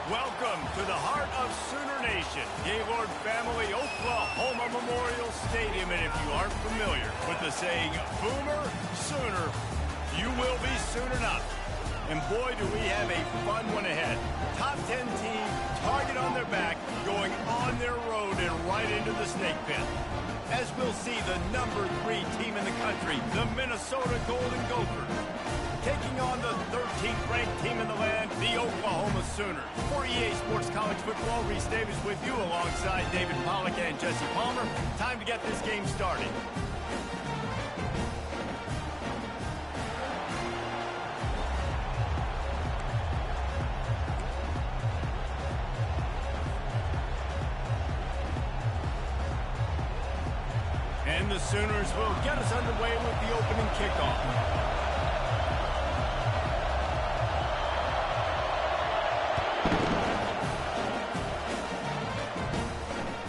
Welcome to the heart of Sooner Nation, Gaylord Family Oklahoma Memorial Stadium. And if you aren't familiar with the saying, Boomer Sooner, you will be soon enough. And boy, do we have a fun one ahead. Top 10 team, target on their back, going on their road and right into the snake pit. As we'll see the number 3 team in the country, the Minnesota Golden Gophers, taking on the 13th ranked team in the land, the Oklahoma Sooners. For EA Sports College Football, Reese Davis with you alongside David Pollack and Jesse Palmer. Time to get this game started. And the Sooners will get us underway with the opening kickoff.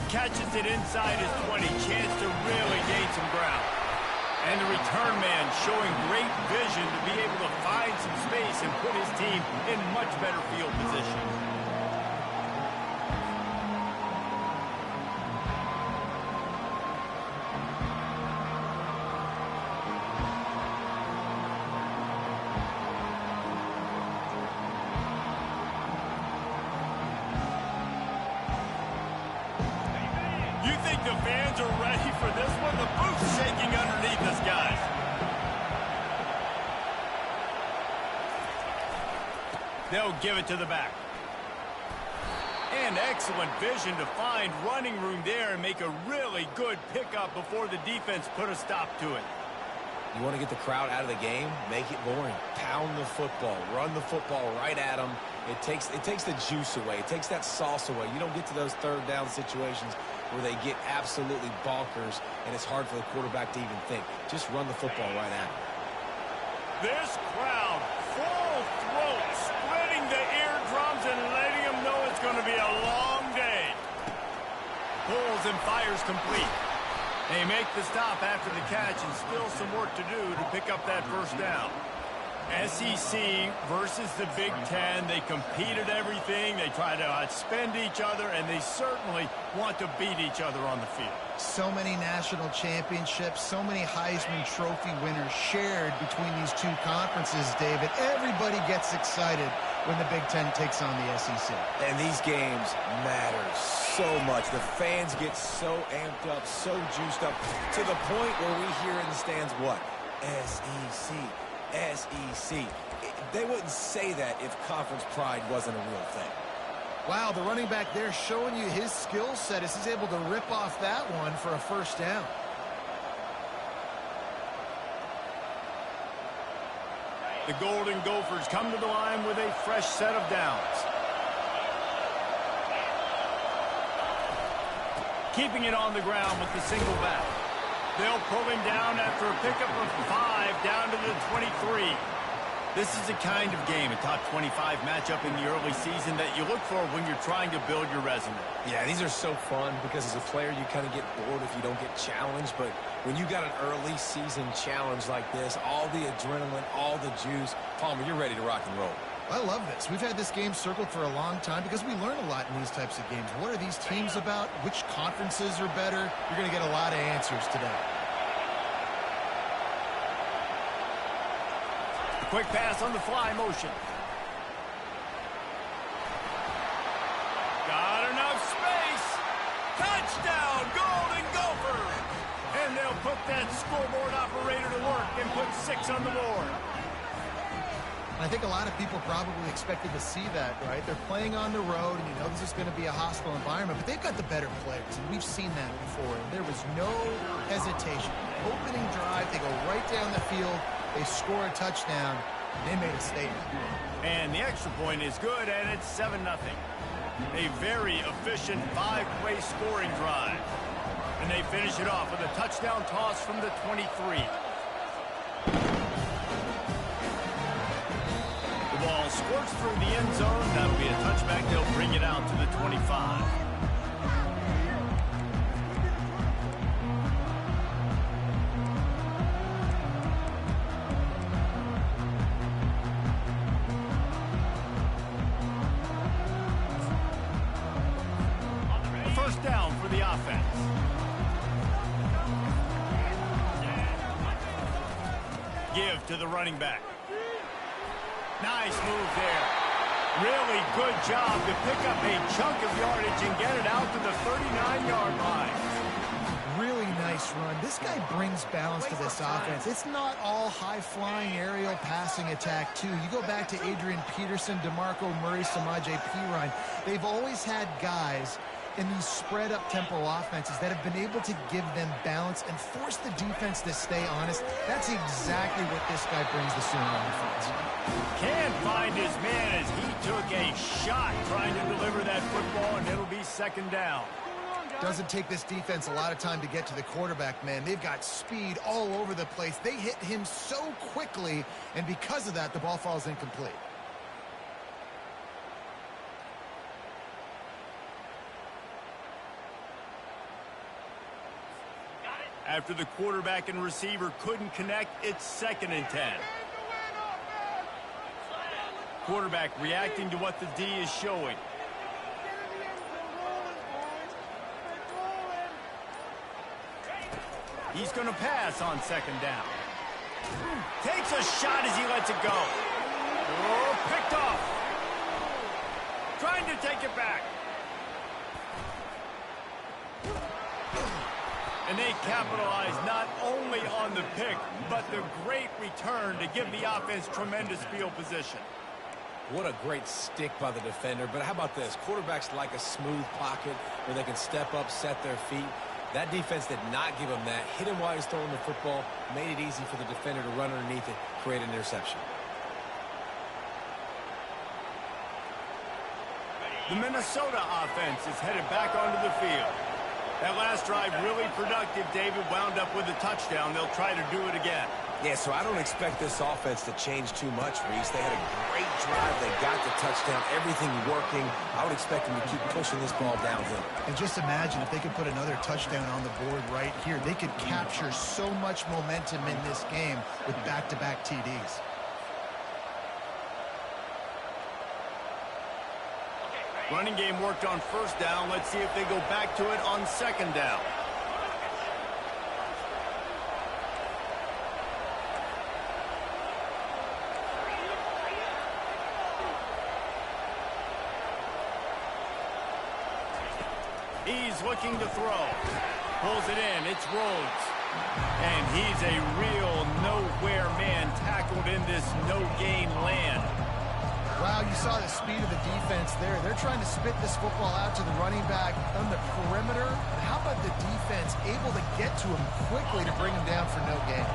Catches it inside his 20, chance to really gain some ground. And the return man showing great vision to be able to find some space and put his team in much better field position. You think the fans are ready for this one? The booth's shaking underneath us, guys. They'll give it to the back. And excellent vision to find running room there and make a really good pickup before the defense put a stop to it. You want to get the crowd out of the game? Make it boring. Pound the football. Run the football right at them. It takes the juice away. It takes that sauce away. You don't get to those third down situations where they get absolutely bonkers, and it's hard for the quarterback to even think. Just run the football right at him. This crowd, full throat, splitting the eardrums and letting them know it's going to be a long day. Pulls and fires complete. They make the stop after the catch, and still some work to do to pick up that first down. SEC versus the Big Ten. They compete at everything. They try to outspend each other, and they certainly want to beat each other on the field. So many national championships, so many Heisman Trophy winners shared between these two conferences, David. Everybody gets excited when the Big Ten takes on the SEC. And these games matter so much. The fans get so amped up, so juiced up, to the point where we hear in the stands what? SEC. SEC. They wouldn't say that if conference pride wasn't a real thing. Wow, the running back there showing you his skill set as he's able to rip off that one for a first down. The Golden Gophers come to the line with a fresh set of downs. Keeping it on the ground with the single back. They'll pull him down after a pickup of 5 down to the 23. This is the kind of game, a top 25 matchup in the early season, that you look for when you're trying to build your resume. Yeah, these are so fun because as a player you kind of get bored if you don't get challenged. But when you got an early season challenge like this, all the adrenaline, all the juice, Palmer, you're ready to rock and roll. I love this. We've had this game circled for a long time because we learn a lot in these types of games. What are these teams about? Which conferences are better? You're going to get a lot of answers today. Quick pass on the fly motion. Got enough space. Touchdown, Golden Gophers. And they'll put that scoreboard operator to work and put 6 on the board. I think a lot of people probably expected to see that, right? They're playing on the road, and you know this is going to be a hostile environment, but they've got the better players, and we've seen that before. And there was no hesitation. Opening drive, they go right down the field, they score a touchdown, they made a statement. And the extra point is good, and it's 7-0. A very efficient 5-play scoring drive. And they finish it off with a touchdown toss from the 23. The ball squirts through the end zone. That'll be a touchback. They'll bring it out to the 25. give to the running back. Nice move there. Really good job to pick up a chunk of yardage and get it out to the 39-yard line. Really nice run. This guy brings balance to this offense. It's not all high-flying aerial passing attack, too. You go back to Adrian Peterson, DeMarco Murray, Samaje Perine. They've always had guys in these spread-up tempo offenses that have been able to give them balance and force the defense to stay honest. That's exactly what this guy brings the Sooner offense. Can't find his man as he took a shot trying to deliver that football, and it'll be second down. Doesn't take this defense a lot of time to get to the quarterback, man. They've got speed all over the place. They hit him so quickly, and because of that, the ball falls incomplete. After the quarterback and receiver couldn't connect, it's 2nd and 10. Quarterback reacting to what the D is showing. He's going to pass on 2nd down. Takes a shot as he lets it go. Oh, picked off. Trying to take it back. And they capitalize not only on the pick, but the great return to give the offense tremendous field position. What a great stick by the defender. But how about this? Quarterbacks like a smooth pocket where they can step up, set their feet. That defense did not give him that. Hit him while he's throwing the football. Made it easy for the defender to run underneath it, create an interception. The Minnesota offense is headed back onto the field. That last drive really productive. David wound up with a touchdown. They'll try to do it again. Yeah, so I don't expect this offense to change too much, Reese. They had a great drive. They got the touchdown. Everything working. I would expect them to keep pushing this ball downhill. And just imagine if they could put another touchdown on the board right here. They could capture so much momentum in this game with back-to-back TDs. Running game worked on 1st down. Let's see if they go back to it on 2nd down. He's looking to throw. Pulls it in. It's Rhodes. And he's a real nowhere man tackled in this no-gain land. Wow, you saw the speed of the defense there. They're trying to spit this football out to the running back on the perimeter. But how about the defense able to get to him quickly to bring him down for no gain?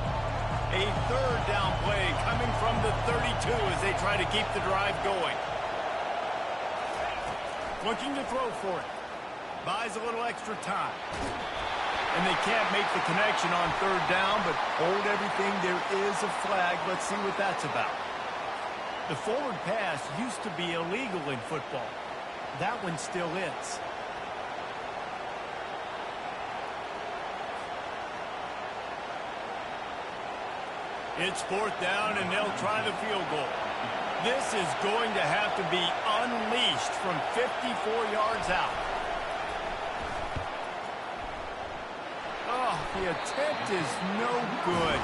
A 3rd down play coming from the 32 as they try to keep the drive going. Looking to throw for it. Buys a little extra time. And they can't make the connection on 3rd down, but hold everything. There is a flag. Let's see what that's about. The forward pass used to be illegal in football. That one still is. It's 4th down, and they'll try the field goal. This is going to have to be unleashed from 54 yards out. Oh, the attempt is no good.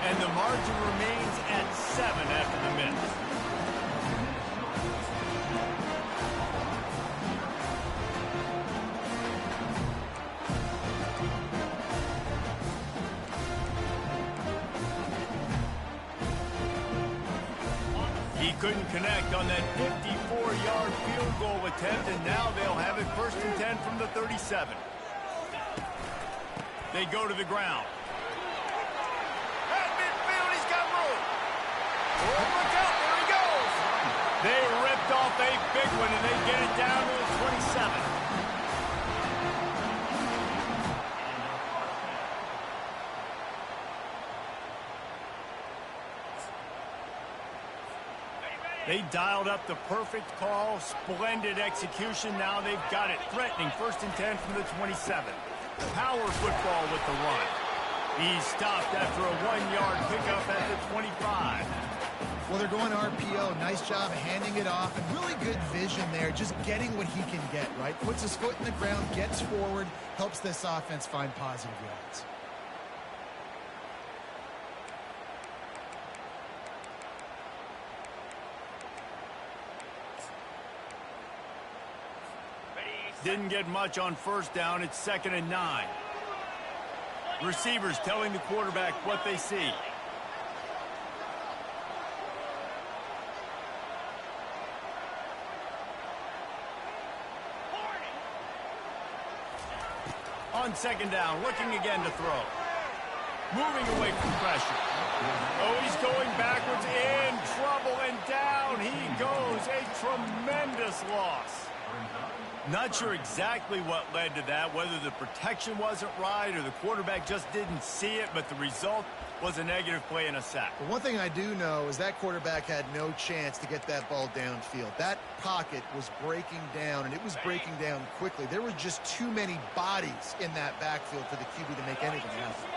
And the margin remains at 7 after the miss. He couldn't connect on that 54-yard field goal attempt, and now they'll have it 1st and 10 from the 37. They go to the ground. At midfield, he's got room. Oh, look out, there he goes. They ripped off a big one, and they get it down to the 27. They dialed up the perfect call, splendid execution. Now they've got it threatening 1st and 10 from the 27. Power football with the run. He's stopped after a 1-yard pickup at the 25. Well, they're going RPO. Nice job handing it off, and really good vision there, just getting what he can get, right? Puts his foot in the ground, gets forward, helps this offense find positive yards. Didn't get much on first down. It's 2nd and 9. Receivers telling the quarterback what they see. On 2nd down, looking again to throw. Moving away from pressure. Oh, he's going backwards, in trouble, and down he goes. A tremendous loss. Not sure exactly what led to that, whether the protection wasn't right or the quarterback just didn't see it, but the result was a negative play and a sack. But one thing I do know is that quarterback had no chance to get that ball downfield. That pocket was breaking down, and it was breaking down quickly. There were just too many bodies in that backfield for the QB to make anything happen.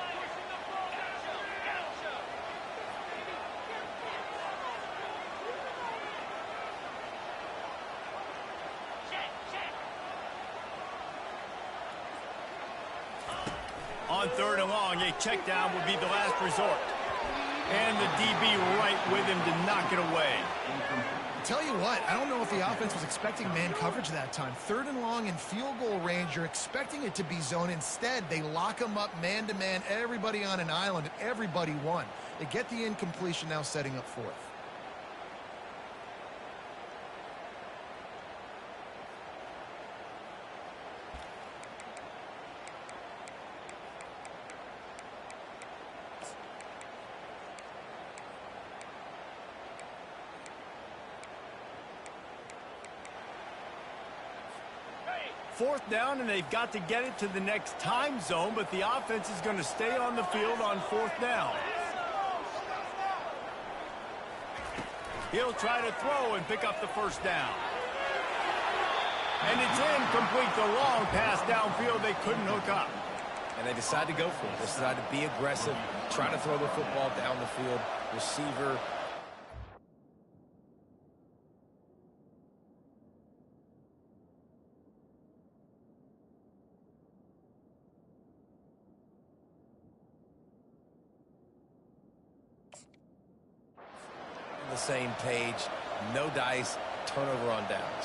On 3rd and long, a check down would be the last resort. And the DB right with him to knock it away. Tell you what, I don't know if the offense was expecting man coverage that time. 3rd and long in field goal range, you're expecting it to be zone. Instead, they lock them up man-to-man, everybody on an island, and everybody won. They get the incompletion, now setting up 4th. Fourth down, and they've got to get it to the next time zone, but the offense is going to stay on the field on 4th down. He'll try to throw and pick up the 1st down. And it's incomplete. The long pass downfield, they couldn't hook up. And they decide to go for it. They decide to be aggressive, try to throw the football down the field. Receiver. The same page, no dice, turnover on downs.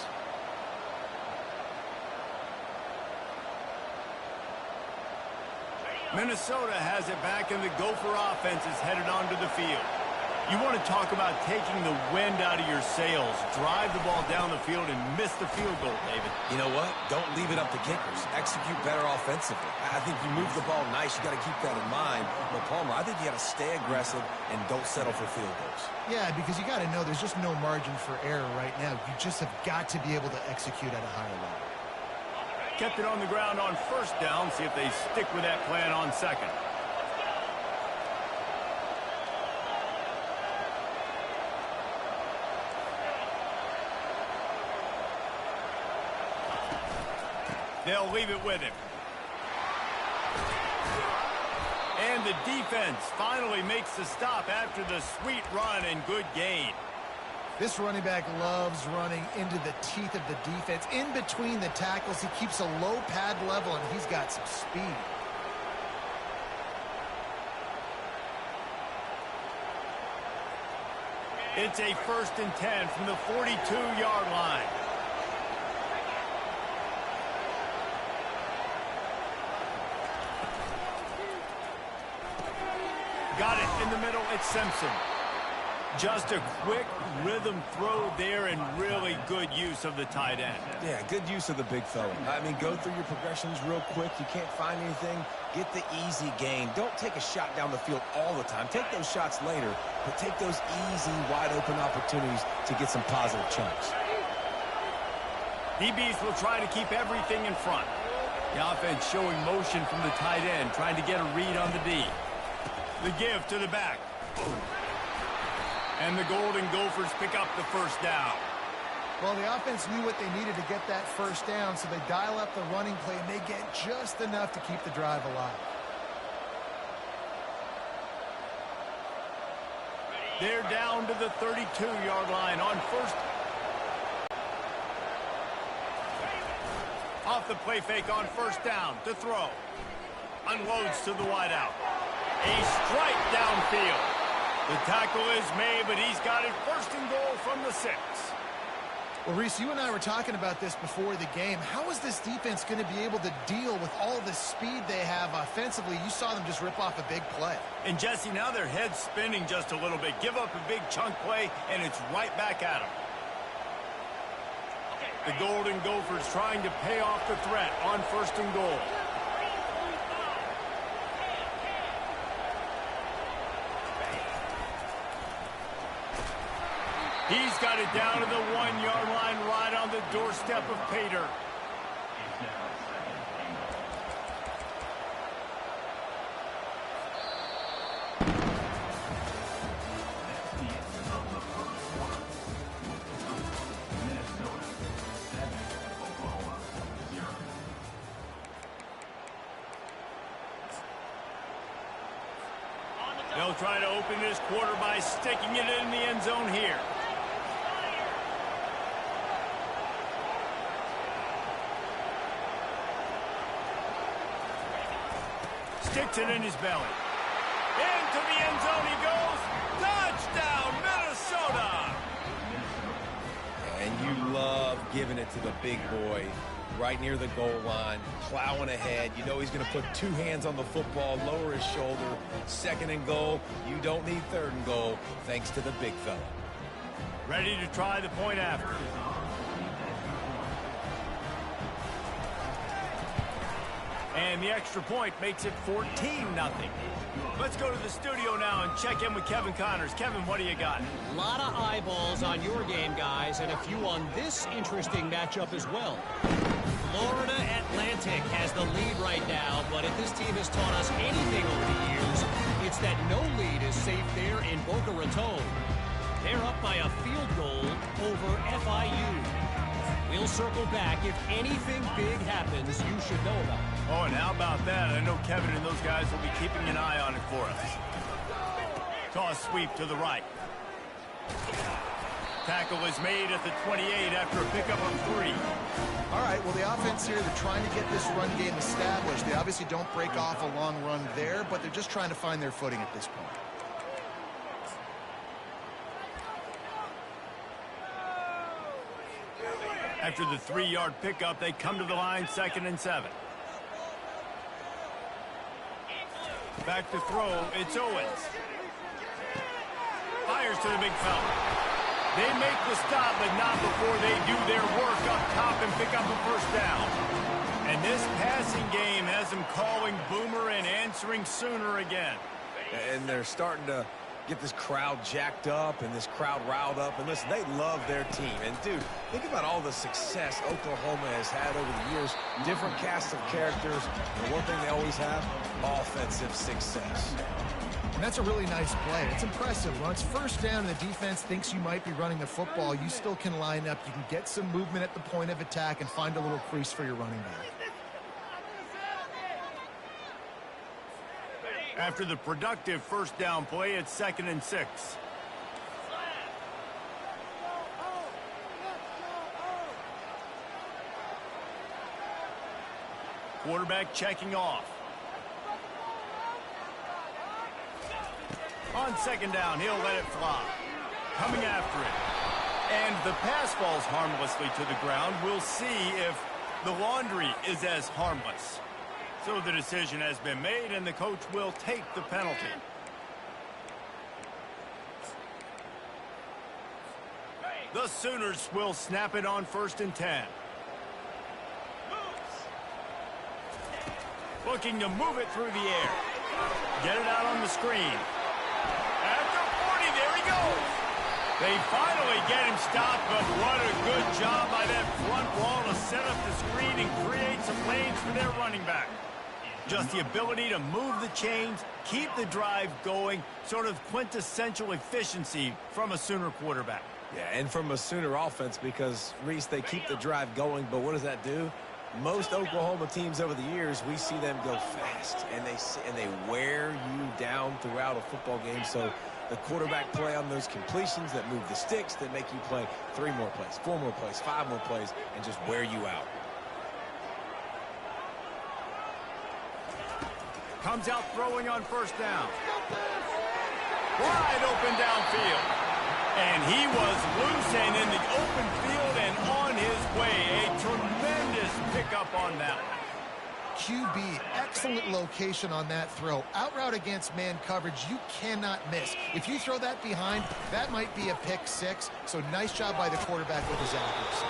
Minnesota has it back, and the Gopher offense is headed onto the field. You want to talk about taking the wind out of your sails. Drive the ball down the field and miss the field goal, David. You know what? Don't leave it up to kickers. Execute better offensively. I think you move the ball nice. You got to keep that in mind. But Palmer, I think you got to stay aggressive and don't settle for field goals. Yeah, because you got to know there's just no margin for error right now. You just have got to be able to execute at a higher level. Kept it on the ground on 1st down. See if they stick with that plan on 2nd. They'll leave it with him. And the defense finally makes the stop after the sweet run and good gain. This running back loves running into the teeth of the defense. In between the tackles, he keeps a low pad level, and he's got some speed. It's a 1st and 10 from the 42-yard line. Got it in the middle. It's Simpson. Just a quick rhythm throw there and really good use of the tight end. Yeah, good use of the big fella. I mean, go through your progressions real quick. You can't find anything. Get the easy gain. Don't take a shot down the field all the time. Take those shots later, but take those easy, wide-open opportunities to get some positive chunks. DBs will try to keep everything in front. The offense showing motion from the tight end, trying to get a read on the D. The give to the back. And the Golden Gophers pick up the 1st down. Well, the offense knew what they needed to get that 1st down, so they dial up the running play, and they get just enough to keep the drive alive. They're down to the 32-yard line on 1st. Off the play fake on 1st down to throw. Unloads to the wideout. A strike downfield. The tackle is made, but he's got it 1st and goal from the 6. Well, Reese, you and I were talking about this before the game. How is this defense going to be able to deal with all the speed they have offensively? You saw them just rip off a big play. And, Jesse, now their head's spinning just a little bit. Give up a big chunk play, and it's right back at them. The Golden Gophers trying to pay off the threat on 1st and goal. He's got it down to the 1-yard line right on the doorstep of Pater. They'll try to open this quarter by sticking it in the end zone here. Sticks it in his belly. Into the end zone he goes. Touchdown, Minnesota! And you love giving it to the big boy right near the goal line, plowing ahead. You know he's going to put 2 hands on the football, lower his shoulder. 2nd and goal. You don't need 3rd and goal, thanks to the big fella. Ready to try the point after. And the extra point makes it 14-0. Let's go to the studio now and check in with Kevin Connors. Kevin, what do you got? A lot of eyeballs on your game, guys, and a few on this interesting matchup as well. Florida Atlantic has the lead right now, but if this team has taught us anything over the years, it's that no lead is safe there in Boca Raton. They're up by a field goal over FIU. We'll circle back. If anything big happens, you should know about it. Oh, and how about that? I know Kevin and those guys will be keeping an eye on it for us. Toss sweep to the right. Tackle is made at the 28 after a pickup of 3. All right, well, the offense here, they're trying to get this run game established. They obviously don't break off a long run there, but they're just trying to find their footing at this point. After the 3-yard pickup, they come to the line, 2nd and 7. Back to throw, it's Owens. Fires to the big fella. They make the stop, but not before they do their work up top and pick up a 1st down. And this passing game has them calling Boomer and answering Sooner again. And they're starting to get this crowd jacked up and this crowd riled up. And listen, they love their team. And, dude, think about all the success Oklahoma has had over the years. Different casts of characters. And one thing they always have, offensive success. And that's a really nice play. It's impressive. Once 1st down and the defense thinks you might be running the football, you still can line up. You can get some movement at the point of attack and find a little crease for your running back. After the productive 1st down play, it's 2nd and 6. Quarterback checking off. On 2nd down, he'll let it fly. Coming after it. And the pass falls harmlessly to the ground. We'll see if the laundry is as harmless. So the decision has been made, and the coach will take the penalty. The Sooners will snap it on 1st and 10. Looking to move it through the air. Get it out on the screen. After 40, there he goes. They finally get him stopped, but what a good job by that front wall to set up the screen and create some lanes for their running back. Just the ability to move the chains, keep the drive going, sort of quintessential efficiency from a Sooner quarterback. Yeah, and from a Sooner offense because, Reese, they keep the drive going, but what does that do? Most Oklahoma teams over the years, we see them go fast, and they wear you down throughout a football game. So the quarterback play on those completions that move the sticks, that make you play 3 more plays, 4 more plays, 5 more plays, and just wear you out. Comes out throwing on 1st down. Wide open downfield. And he was loose and in the open field and his way. A tremendous pickup on that one. QB, excellent location on that throw. Out route against man coverage, you cannot miss. If you throw that behind, that might be a pick six. So nice job by the quarterback with his accuracy.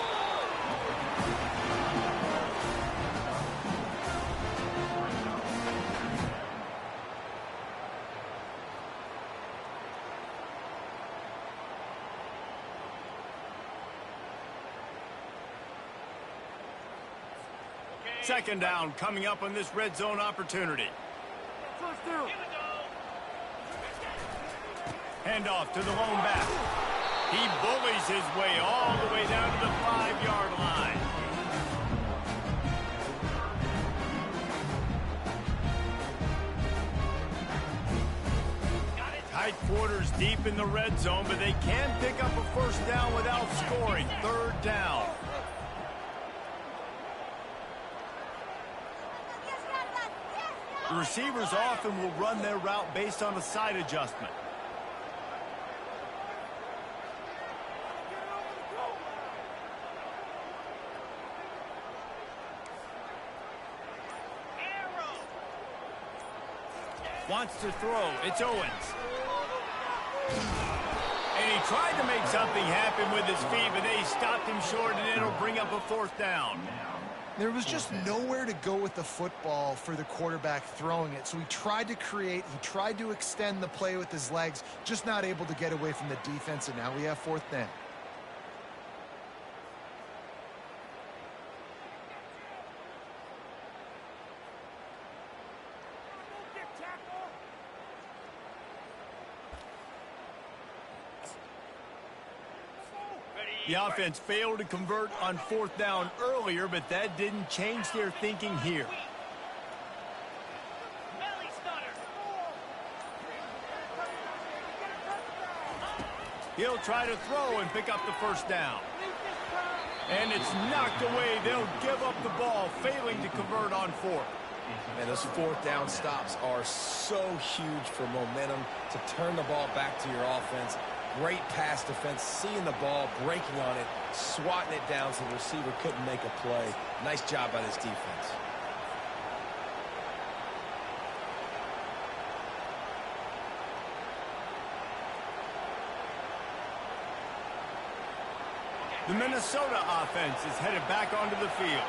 Second down coming up on this red zone opportunity. Handoff to the lone back. He bullies his way all the way down to the 5-yard line. Tight quarters deep in the red zone, but they can pick up a first down without scoring. Third down. The receivers often will run their route based on a side adjustment. Wants to throw. It's Owens. And he tried to make something happen with his feet, but they stopped him short, and it'll bring up a fourth down. There was just nowhere to go with the football for the quarterback throwing it. So he tried to create, he tried to extend the play with his legs, just not able to get away from the defense, and now we have fourth down. The offense failed to convert on fourth down earlier, but that didn't change their thinking here. He'll try to throw and pick up the first down. And it's knocked away. They'll give up the ball, failing to convert on fourth. Man, those fourth down stops are so huge for momentum to turn the ball back to your offense. Great pass defense, seeing the ball, breaking on it, swatting it down so the receiver couldn't make a play. Nice job by this defense. The Minnesota offense is headed back onto the field.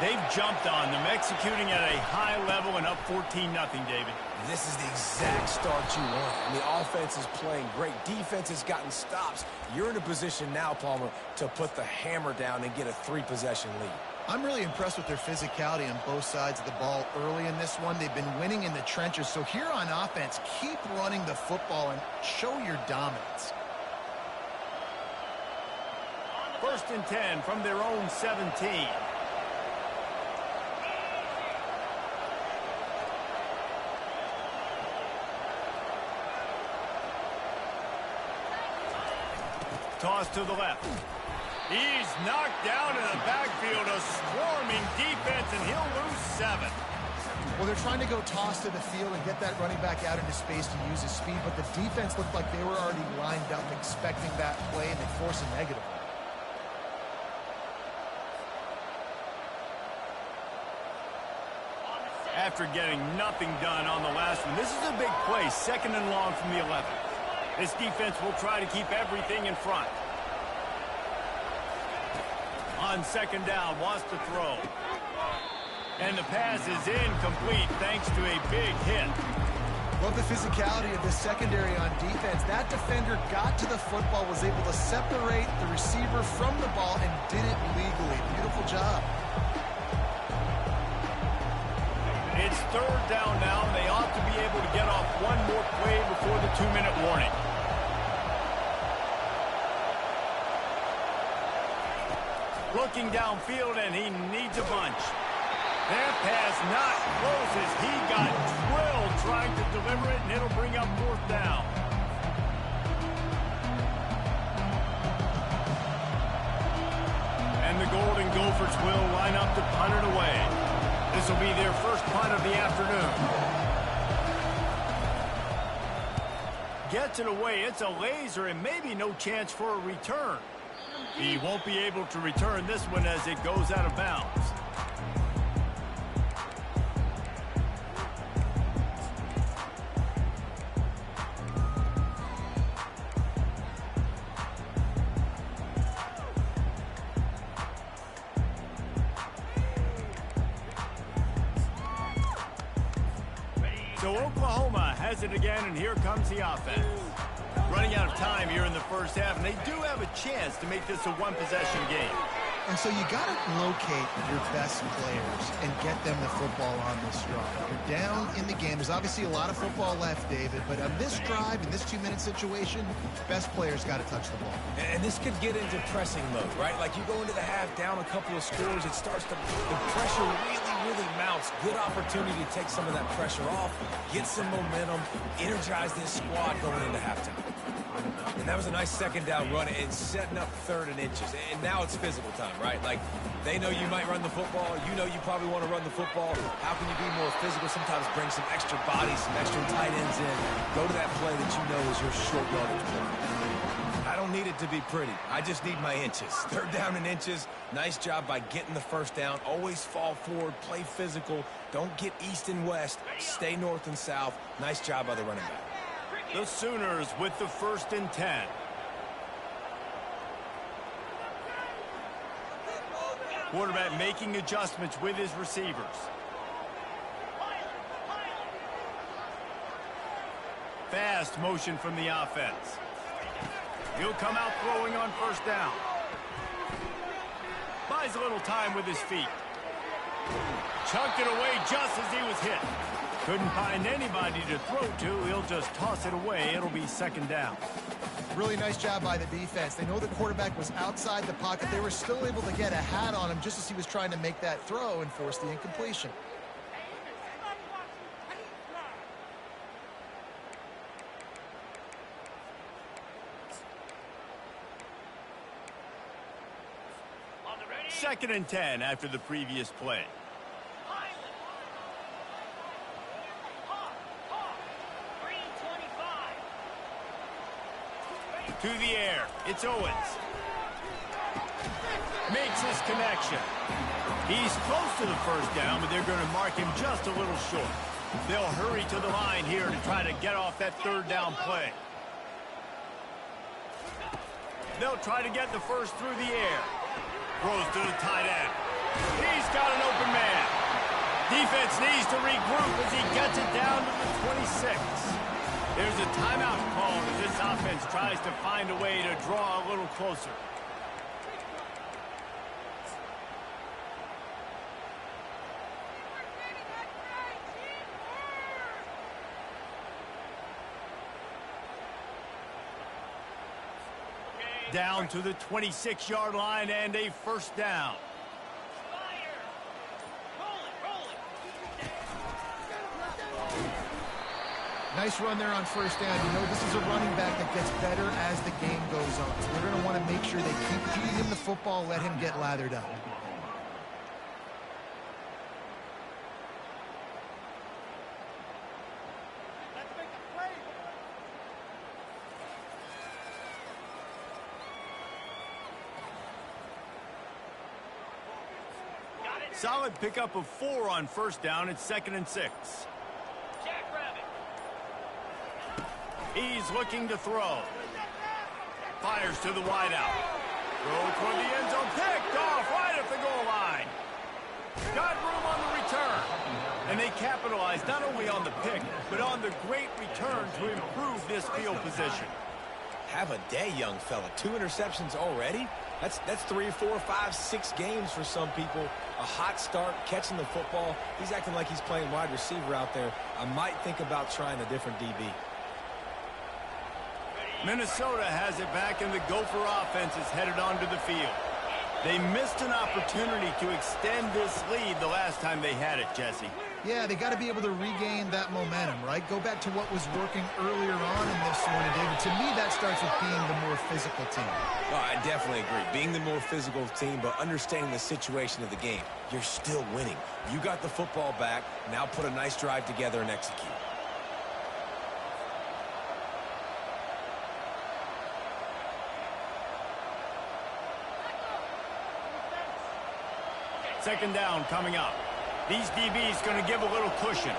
They've jumped on them, executing at a high level and up 14-0, David. This is the exact start you want. And the offense is playing great. Defense has gotten stops. You're in a position now, Palmer, to put the hammer down and get a 3-possession lead. I'm really impressed with their physicality on both sides of the ball early in this one. They've been winning in the trenches. So here on offense, keep running the football and show your dominance. First and 10 from their own 17. Toss to the left. He's knocked down in the backfield, a swarming defense, and he'll lose 7. Well, they're trying to go toss to the field and get that running back out into space to use his speed, but the defense looked like they were already lined up expecting that play, and they force a negative. After getting nothing done on the last one, this is a big play, 2nd and long from the 11. This defense will try to keep everything in front. On 2nd down, wants to throw. And the pass is incomplete thanks to a big hit. Love the physicality of the secondary on defense. That defender got to the football, was able to separate the receiver from the ball, and did it legally. Beautiful job. It's 3rd down now, and they ought to be able to get off one more play before the 2-minute warning. Looking downfield, and he needs a bunch. That pass not close as he got drilled trying to deliver it, and it'll bring up 4th down. And the Golden Gophers will line up to punt it away. This will be their first punt of the afternoon. Gets it away. It's a laser and maybe no chance for a return. He won't be able to return this one as it goes out of bounds. So Oklahoma has it again, and here comes the offense. Running out of time here in the first half, and they do have a chance to make this a one-possession game. And so you got to locate your best players and get them the football on this drive. You're down in the game. There's obviously a lot of football left, David, but on this drive, in this 2-minute situation, best players got to touch the ball. And this could get into pressing mode, right? Like you go into the half down a couple of scores, it starts to, the pressure really mounts. Good opportunity to take some of that pressure off, get some momentum, energize this squad going into halftime. And that was a nice second down run and setting up 3rd and inches. And now it's physical time, right? Like, they know you might run the football. You know you probably want to run the football. How can you be more physical? Sometimes bring some extra bodies, some extra tight ends in. Go to that play that you know is your short yardage play. I don't need it to be pretty. I just need my inches. 3rd down and inches. Nice job by getting the first down. Always fall forward. Play physical. Don't get east and west. Stay north and south. Nice job by the running back. The Sooners with the 1st and 10. Quarterback making adjustments with his receivers. Fast motion from the offense. He'll come out throwing on 1st down. Buys a little time with his feet. Chunked it away just as he was hit. Couldn't find anybody to throw to. He'll just toss it away. It'll be 2nd down. Really nice job by the defense. They know the quarterback was outside the pocket. They were still able to get a hat on him just as he was trying to make that throw and force the incompletion. Second and 10 after the previous play. To the air, it's Owens. Makes his connection. He's close to the 1st down, but they're going to mark him just a little short. They'll hurry to the line here to try to get off that 3rd down play. They'll try to get the first through the air. Throws to the tight end. He's got an open man. Defense needs to regroup as he gets it down to the 26. There's a timeout call as this offense tries to find a way to draw a little closer. Down to the 26-yard line and a 1st down. Nice run there on 1st down. You know this is a running back that gets better as the game goes on. So they're going to want to make sure they keep feeding him the football, let him get lathered up. Solid pickup of 4 on 1st down. It's 2nd and 6. He's looking to throw. Fires to the wideout. Throw toward the end zone. Picked off right at the goal line. Got room on the return. And they capitalized not only on the pick, but on the great return to improve this field position. Have a day, young fella. 2 interceptions already? That's 3, 4, 5, 6 games for some people. A hot start, catching the football. He's acting like he's playing wide receiver out there. I might think about trying a different DB. Minnesota has it back, and the Gopher offense is headed onto the field. They missed an opportunity to extend this lead the last time they had it, Jesse. Yeah, they got to be able to regain that momentum, right? Go back to what was working earlier on in this one, and David, to me, that starts with being the more physical team. Oh, I definitely agree. Being the more physical team, but understanding the situation of the game. You're still winning. You got the football back. Now put a nice drive together and execute. Second down coming up. These DBs going to give a little cushion.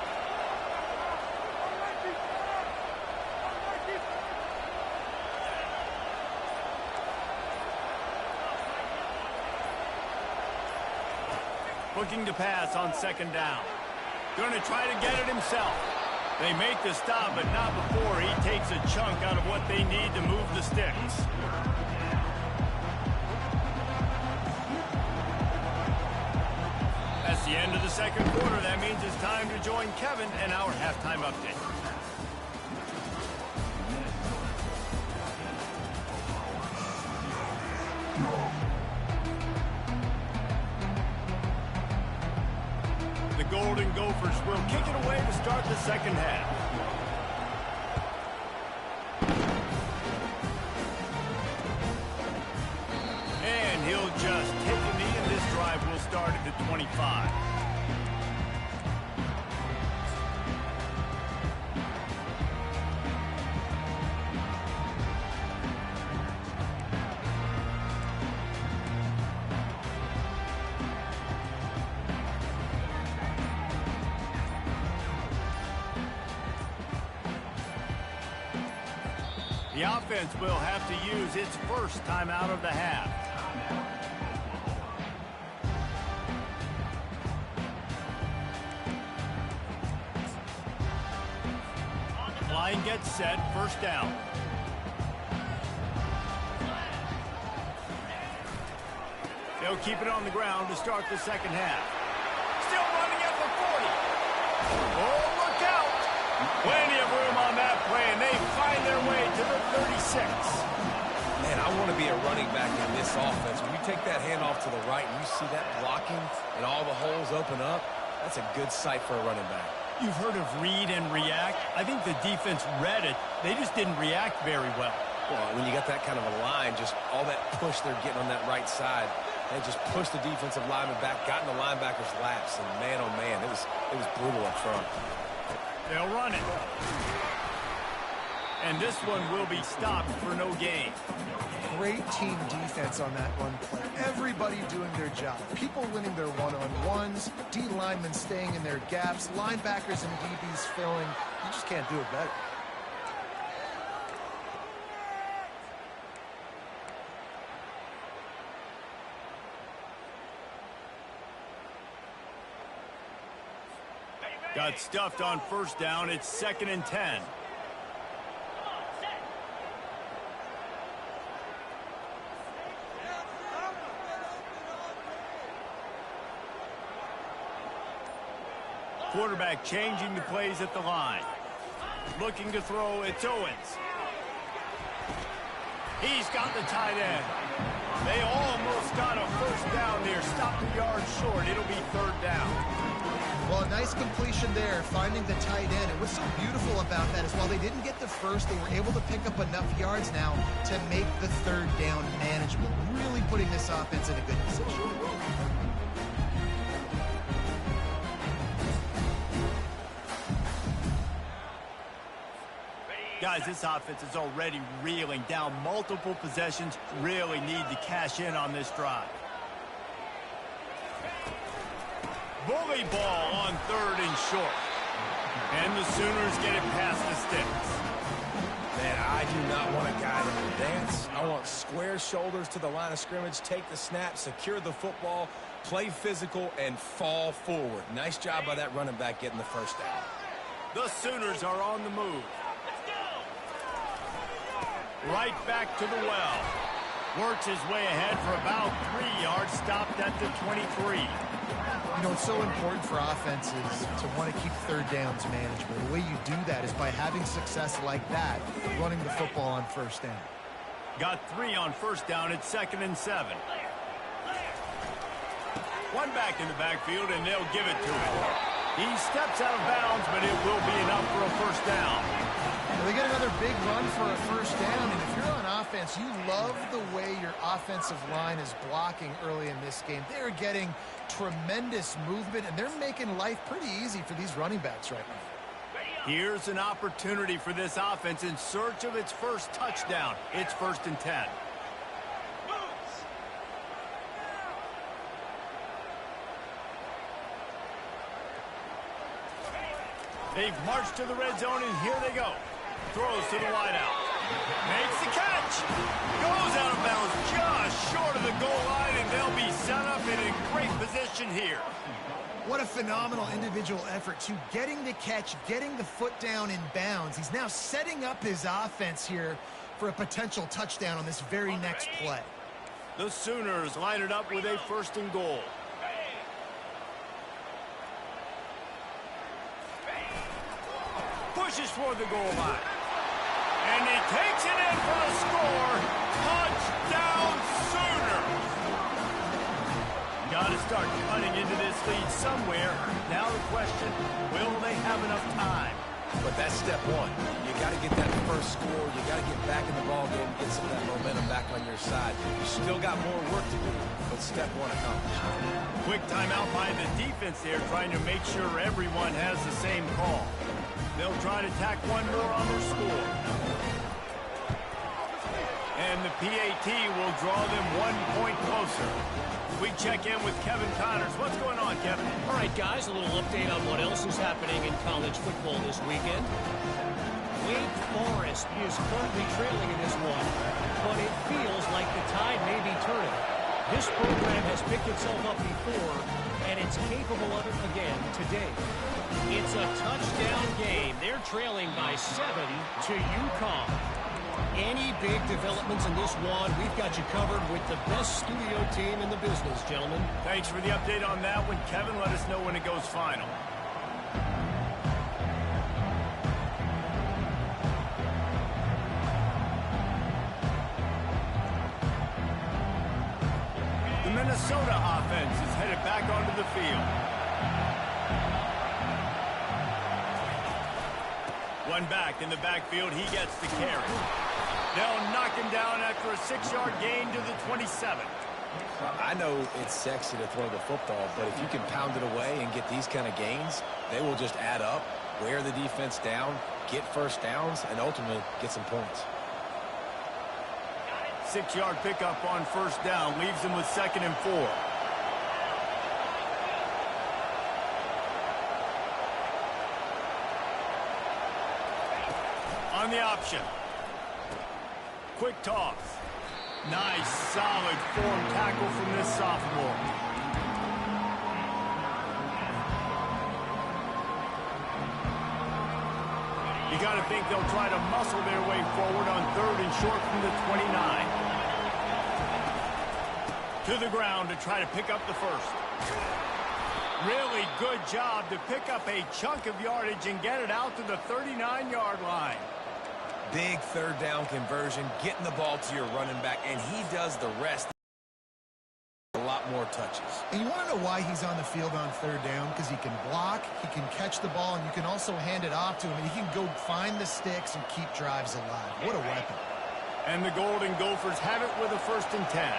Looking to pass on second down. Going to try to get it himself. They make the stop, but not before he takes a chunk out of what they need to move the sticks. That's the end of the second quarter. That means it's time to join Kevin and our halftime update. The Golden Gophers will kick it away to start the second half. And he'll just take a knee, and this drive will start at the 25. The offense will have to use its first time out of the half. Line gets set, first down. They'll keep it on the ground to start the second half. Still running at the 40. Oh, look out! Plenty of room on that play, and they find their way to the 36. Man, I want to be a running back in this offense. When you take that handoff to the right and you see that blocking and all the holes open up, that's a good sight for a running back. You've heard of read and react. I think the defense read it. They just didn't react very well. Well, when you got that kind of a line, just all that push they're getting on that right side, they just pushed the defensive lineman back, got in the linebacker's laps, and man, oh man, it was brutal up front. They'll run it. And this one will be stopped for no gain. Great team defense on that run play. Everybody doing their job. People winning their one-on-ones, D linemen staying in their gaps, linebackers and DBs filling. You just can't do it better. Got stuffed on first down. It's 2nd and 10. Quarterback changing the plays at the line. Looking to throw, it's Owens. He's got the tight end. They almost got a first down there. Stopped a yard short. It'll be 3rd down. Well, a nice completion there, finding the tight end. And what's so beautiful about that is while they didn't get the first, they were able to pick up enough yards now to make the 3rd down manageable. Really putting this offense in a good position. Guys, this offense is already reeling down multiple possessions. Really need to cash in on this drive. Bully ball on 3rd and short. And the Sooners get it past the sticks. Man, I do not want a guy in the dance. I want square shoulders to the line of scrimmage, take the snap, secure the football, play physical, and fall forward. Nice job by that running back getting the first down. The Sooners are on the move. Right back to the well. Works his way ahead for about 3 yards, stopped at the 23. You know, it's so important for offenses to want to keep 3rd downs manageable. The way you do that is by having success like that, running the football on first down. Got 3 on first down. It's 2nd and 7. One back in the backfield, and they'll give it to him. He steps out of bounds, but it will be enough for a first down. Well, they get another big run for a first down, and if you're on offense, you love the way your offensive line is blocking early in this game. They're getting tremendous movement, and they're making life pretty easy for these running backs right now. Here's an opportunity for this offense in search of its first touchdown. It's 1st and 10. They've marched to the red zone, and here they go. Throws to the wideout. Makes the catch. Goes out of bounds just short of the goal line, and they'll be set up in a great position here. What a phenomenal individual effort to getting the catch, getting the foot down in bounds. He's now setting up his offense here for a potential touchdown on this very next play. The Sooners line it up with a 1st and goal. Pushes for the goal line. And he takes it in for the score. Touchdown Sooners! Got to start cutting into this lead somewhere. Now the question, will they have enough time? But that's step one. You got to get that first score. You got to get back in the ball game, get some of that momentum back on your side. You still got more work to do, but step one accomplished. Quick timeout by the defense there, trying to make sure everyone has the same call. They'll try to tack one more on their score. And the PAT will draw them 1 point closer. We check in with Kevin Connors. What's going on, Kevin? All right, guys, a little update on what else is happening in college football this weekend. Wake Forest is currently trailing in this one, but it feels like the tide may be turning. This program has picked itself up before, and it's capable of it again today. It's a touchdown game. They're trailing by 7 to UConn. Any big developments in this one, we've got you covered with the best studio team in the business, gentlemen. Thanks for the update on that one, Kevin. Let us know when it goes final. The Minnesota offense is headed back onto the field. One back in the backfield. He gets the carry. They'll knock him down after a 6-yard gain to the 27. I know it's sexy to throw the football, but if you can pound it away and get these kind of gains, they will just add up, wear the defense down, get first downs, and ultimately get some points. 6-yard pickup on 1st down leaves them with 2nd and 4. On the option. Quick toss. Nice, solid form tackle from this sophomore. You got to think they'll try to muscle their way forward on 3rd and short from the 29. To the ground to try to pick up the first. Really good job to pick up a chunk of yardage and get it out to the 39-yard line. Big 3rd down conversion, getting the ball to your running back, and he does the rest. A lot more touches. And you want to know why he's on the field on 3rd down? Because he can block, he can catch the ball, and you can also hand it off to him, and he can go find the sticks and keep drives alive. What a weapon. And the Golden Gophers have it with a 1st and 10.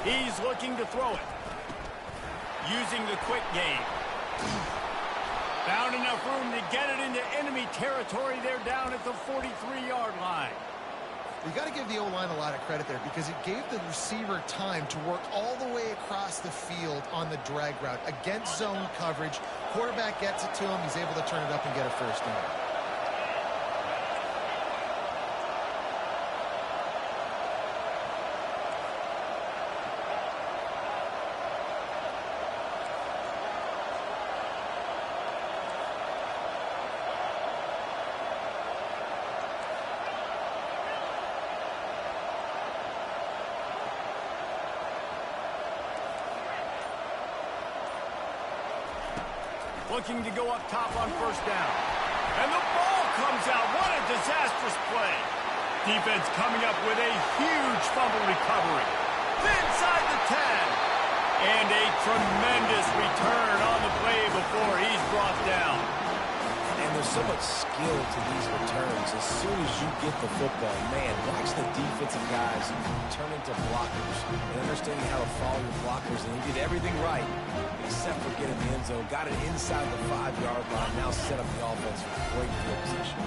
He's looking to throw it. Using the quick game. Found enough room to get it into enemy territory. They're down at the 43-yard line. You got to give the O-line a lot of credit there because it gave the receiver time to work all the way across the field on the drag route against zone coverage. Quarterback gets it to him. He's able to turn it up and get a 1st down. Looking to go up top on 1st down. And the ball comes out. What a disastrous play. Defense coming up with a huge fumble recovery. Inside the 10. And a tremendous return on the play before he's brought down. And there's so much skill to these returns. As soon as you get the football, man, watch the defensive guys turn into blockers and understanding how to follow your blockers. And he did everything right except for getting the end zone. Got it inside the 5-yard line. Now set up the offense for great field position.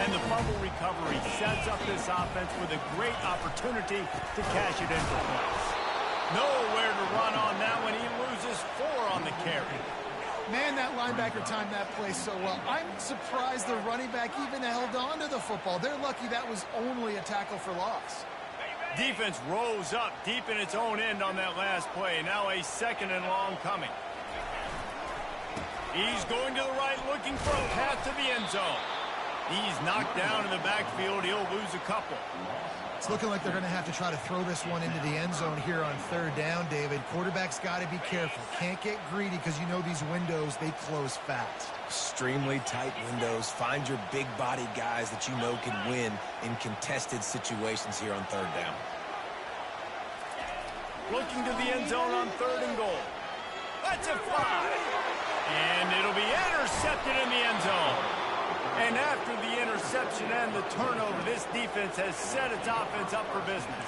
And the fumble recovery sets up this offense with a great opportunity to cash it in for points. Nowhere to run on that one. He loses 4 on the carry. Man, that linebacker timed that play so well. I'm surprised the running back even held on to the football. They're lucky that was only a tackle for loss. Defense rose up deep in its own end on that last play. Now a 2nd and long coming. He's going to the right, looking for a path to the end zone. He's knocked down in the backfield. He'll lose a couple. It's looking like they're going to have to try to throw this one into the end zone here on 3rd down, David. Quarterback's got to be careful. Can't get greedy because you know these windows, they close fast. Extremely tight windows. Find your big-bodied guys that you know can win in contested situations here on 3rd down. Looking to the end zone on 3rd and goal. That's a fly. And it'll be intercepted in the end zone. And after the interception and the turnover, this defense has set its offense up for business.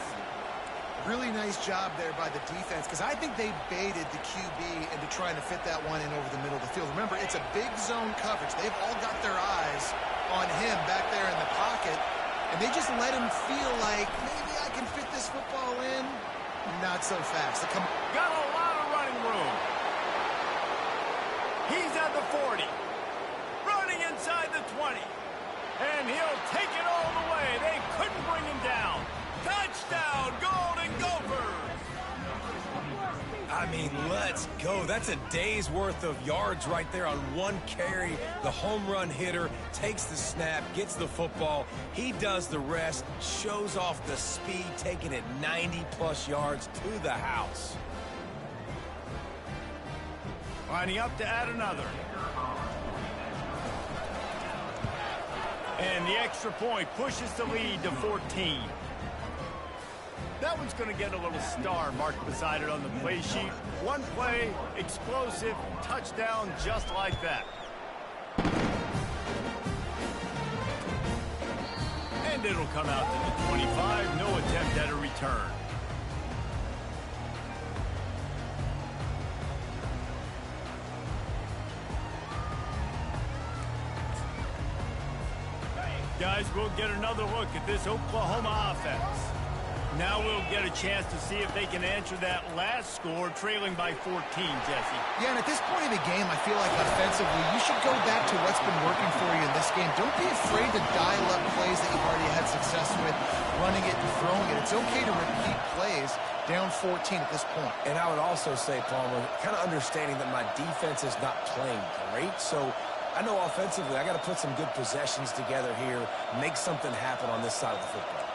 Really nice job there by the defense because I think they baited the QB into trying to fit that one in over the middle of the field. Remember, it's a big zone coverage. They've all got their eyes on him back there in the pocket, and they just let him feel like maybe I can fit this football in. Not so fast. Got a lot of running room. He's at the 40. Running inside the 20. And he'll take it all the way. They couldn't bring him down. Touchdown, Golden Gophers! I mean, let's go. That's a day's worth of yards right there on one carry. The home run hitter takes the snap, gets the football. He does the rest, shows off the speed, taking it 90-plus yards to the house. Lining up to add another. And the extra point pushes the lead to 14. That one's going to get a little star marked beside it on the play sheet. One play, explosive, touchdown just like that. And it'll come out to the 25. No attempt at a return. Guys, we'll get another look at this Oklahoma offense. Now we'll get a chance to see if they can answer that last score, trailing by 14, Jesse. Yeah, and at this point in the game, I feel like offensively, you should go back to what's been working for you in this game. Don't be afraid to dial up plays that you've already had success with, running it and throwing it. It's okay to repeat plays down 14 at this point. And I would also say, Palmer, kind of understanding that my defense is not playing great, so I know offensively I got to put some good possessions together here, make something happen on this side of the football.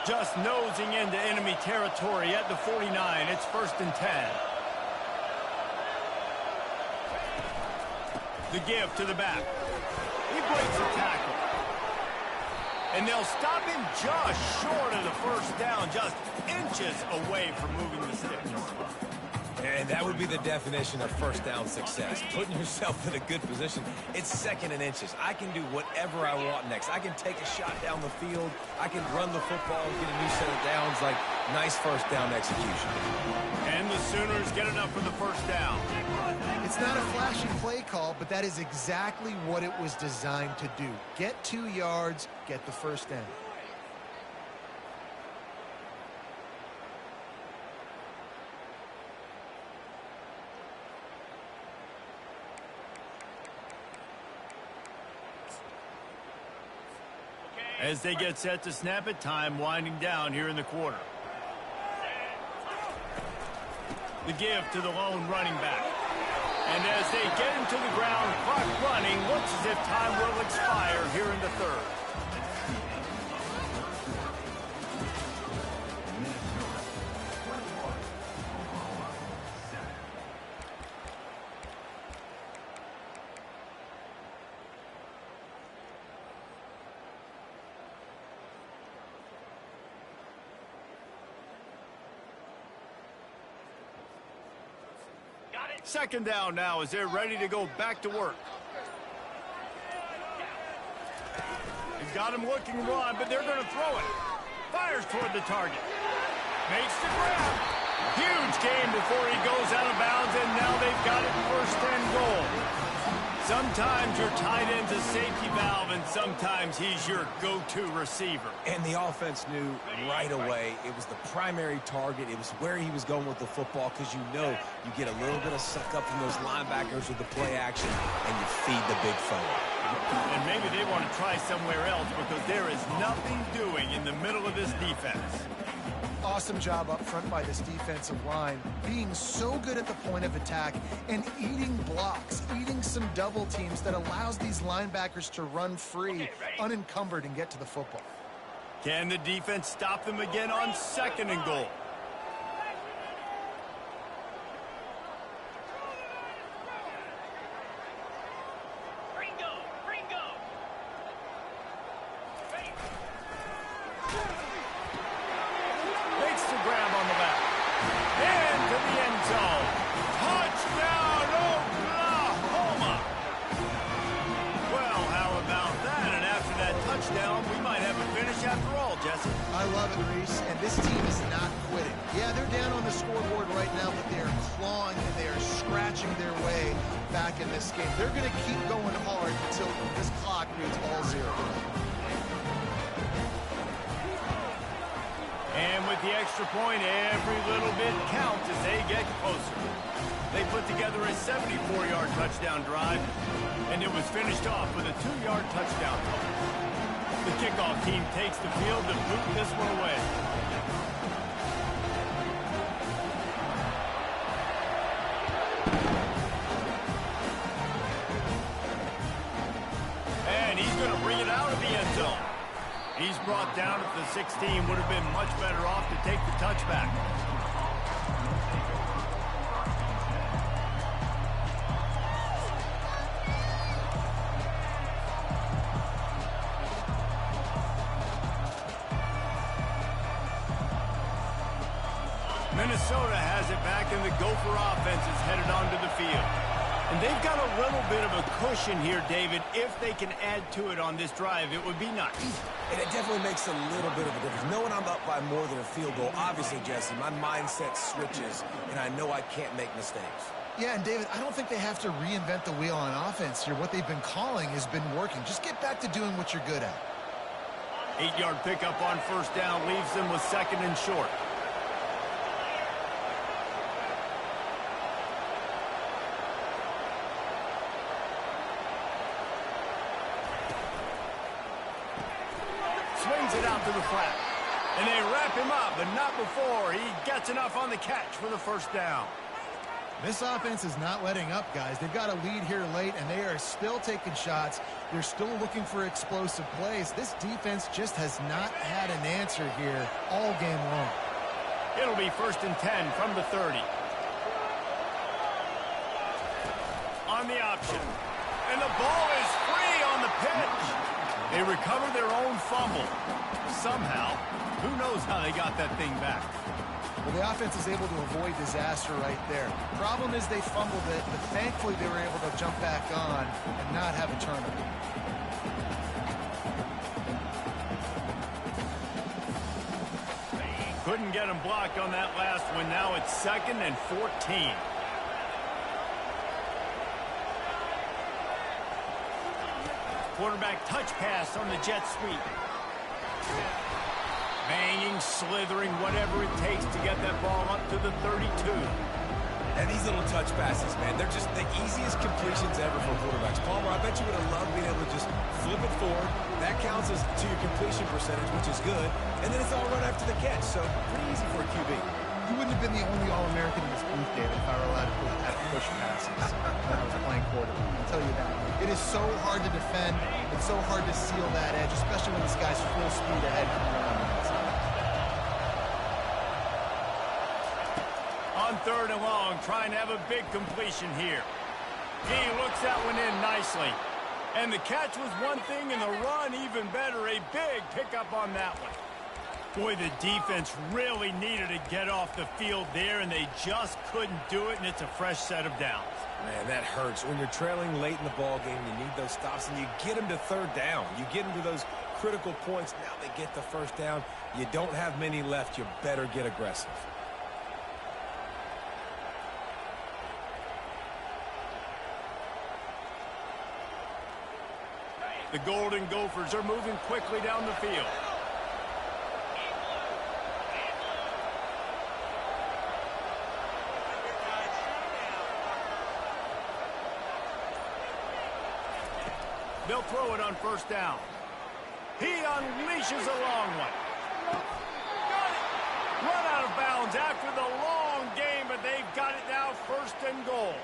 Just nosing into enemy territory at the 49. It's 1st and 10. The give to the back. He breaks the tackle. And they'll stop him just short of the 1st down, just inches away from moving the sticks. And that would be the definition of 1st down success. Putting yourself in a good position. It's 2nd and inches. I can do whatever I want next. I can take a shot down the field. I can run the football and get a new set of downs. Like, nice 1st down execution. And the Sooners get enough for the 1st down. It's not a flashy play call, but that is exactly what it was designed to do. Get 2 yards, get the 1st down. As they get set to snap it, time winding down here in the quarter. The give to the lone running back. And as they get him to the ground, clock running, looks as if time will expire here in the 3rd. Second down now as they're ready to go back to work. They've got him looking run, but they're going to throw it. Fires toward the target. Makes the grab. Huge gain before he goes out of bounds, and now they've got it 1st and goal. Sometimes your tight end's a safety valve, and sometimes he's your go-to receiver. And the offense knew right away it was the primary target. It was where he was going with the football, because you know you get a little bit of suck up from those linebackers with the play action, and you feed the big fella. And maybe they want to try somewhere else because there is nothing doing in the middle of this defense. Awesome job up front by this defensive line, being so good at the point of attack and eating blocks, eating some double teams that allows these linebackers to run free, unencumbered, and get to the football. Can the defense stop them again on 2nd and goal? I love it, Reese, and this team is not quitting. Yeah, they're down on the scoreboard right now, but they are clawing and they are scratching their way back in this game. They're going to keep going hard until this clock reads all zero. And with the extra point, every little bit counts as they get closer. They put together a 74-yard touchdown drive, and it was finished off with a 2-yard touchdown total. The kickoff team takes the field to boot this one away. And he's going to bring it out of the end zone. He's brought down at the 16. Would have been much better off to take the touchback. Minnesota has it back, and the Gopher offense is headed onto the field. And they've got a little bit of a cushion here, David. If they can add to it on this drive, it would be nice. And it definitely makes a little bit of a difference. Knowing I'm up by more than a field goal, obviously, Jesse, my mindset switches, and I know I can't make mistakes. Yeah, and David, I don't think they have to reinvent the wheel on offense here. What they've been calling has been working. Just get back to doing what you're good at. 8-yard pickup on 1st down leaves them with 2nd and short. Swings it out to the flat. And they wrap him up, but not before he gets enough on the catch for the 1st down. This offense is not letting up, guys. They've got a lead here late, and they are still taking shots. They're still looking for explosive plays. This defense just has not had an answer here all game long. It'll be 1st and 10 from the 30. On the option. And the ball is free on the pitch. They recover their own fumble. Somehow, who knows how they got that thing back. Well, the offense is able to avoid disaster right there. Problem is they fumbled it, but thankfully they were able to jump back on and not have a turnover. Couldn't get him blocked on that last one. Now it's 2nd and 14. Quarterback touch pass on the jet sweep. Banging, slithering, whatever it takes to get that ball up to the 32. And these little touch passes, man, they're just the easiest completions ever for quarterbacks. Palmer, I bet you would have loved being able to just flip it forward. That counts as to your completion percentage, which is good. And then it's all run after the catch, so pretty easy for a QB. You wouldn't have been the only All-American in this booth, David, if I were allowed to push passes when I was playing quarterback. I'll tell you that. It is so hard to defend. It's so hard to seal that edge, especially when this guy's full speed ahead coming around. On 3rd and long, trying to have a big completion here. He looks that one in nicely. And the catch was one thing, and the run even better. A big pickup on that one. Boy, the defense really needed to get off the field there, and they just couldn't do it, and it's a fresh set of downs. Man, that hurts. When you're trailing late in the ball game, you need those stops, and you get them to 3rd down. You get them to those critical points. Now they get the 1st down. You don't have many left. You better get aggressive. The Golden Gophers are moving quickly down the field. They'll throw it on first down. He unleashes a long one. Got it. Run out of bounds after the long game, but they've got it now, first and goal.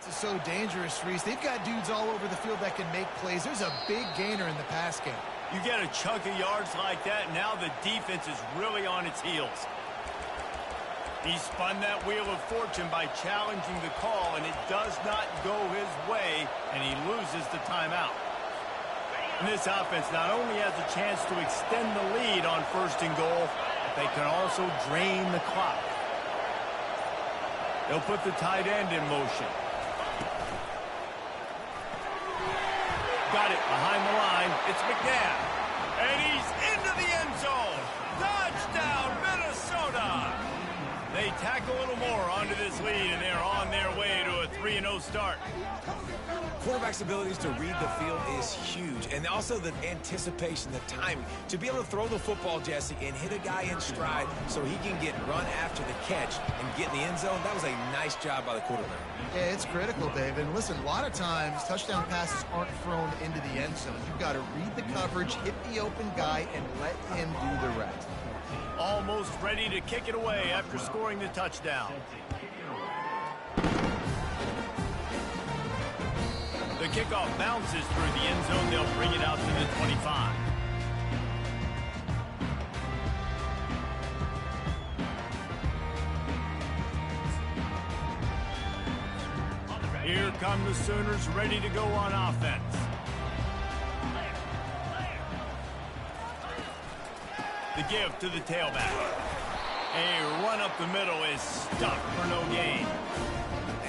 It's so dangerous, Reese. They've got dudes all over the field that can make plays. There's a big gainer in the pass game. You get a chunk of yards like that, now the defense is really on its heels. He spun that wheel of fortune by challenging the call, and it does not go his way, and he loses the timeout. And this offense not only has a chance to extend the lead on first and goal, but they can also drain the clock. They'll put the tight end in motion. Got it behind the line. It's McNabb. And he's into the end zone. Touchdown, Minnesota! They tack a little more onto this lead, and they're on their way to a 3-0 start. Quarterback's abilities to read the field is huge, and also the anticipation, the timing. To be able to throw the football, Jesse, and hit a guy in stride so he can get run after the catch and get in the end zone, that was a nice job by the quarterback. Yeah, it's critical, David. And listen, a lot of times touchdown passes aren't thrown into the end zone. You've got to read the coverage, hit the open guy, and let him do the rest. Almost ready to kick it away after scoring the touchdown. The kickoff bounces through the end zone. They'll bring it out to the 25. Here come the Sooners, ready to go on offense. The give to the tailback. A run up the middle is stuffed for no gain.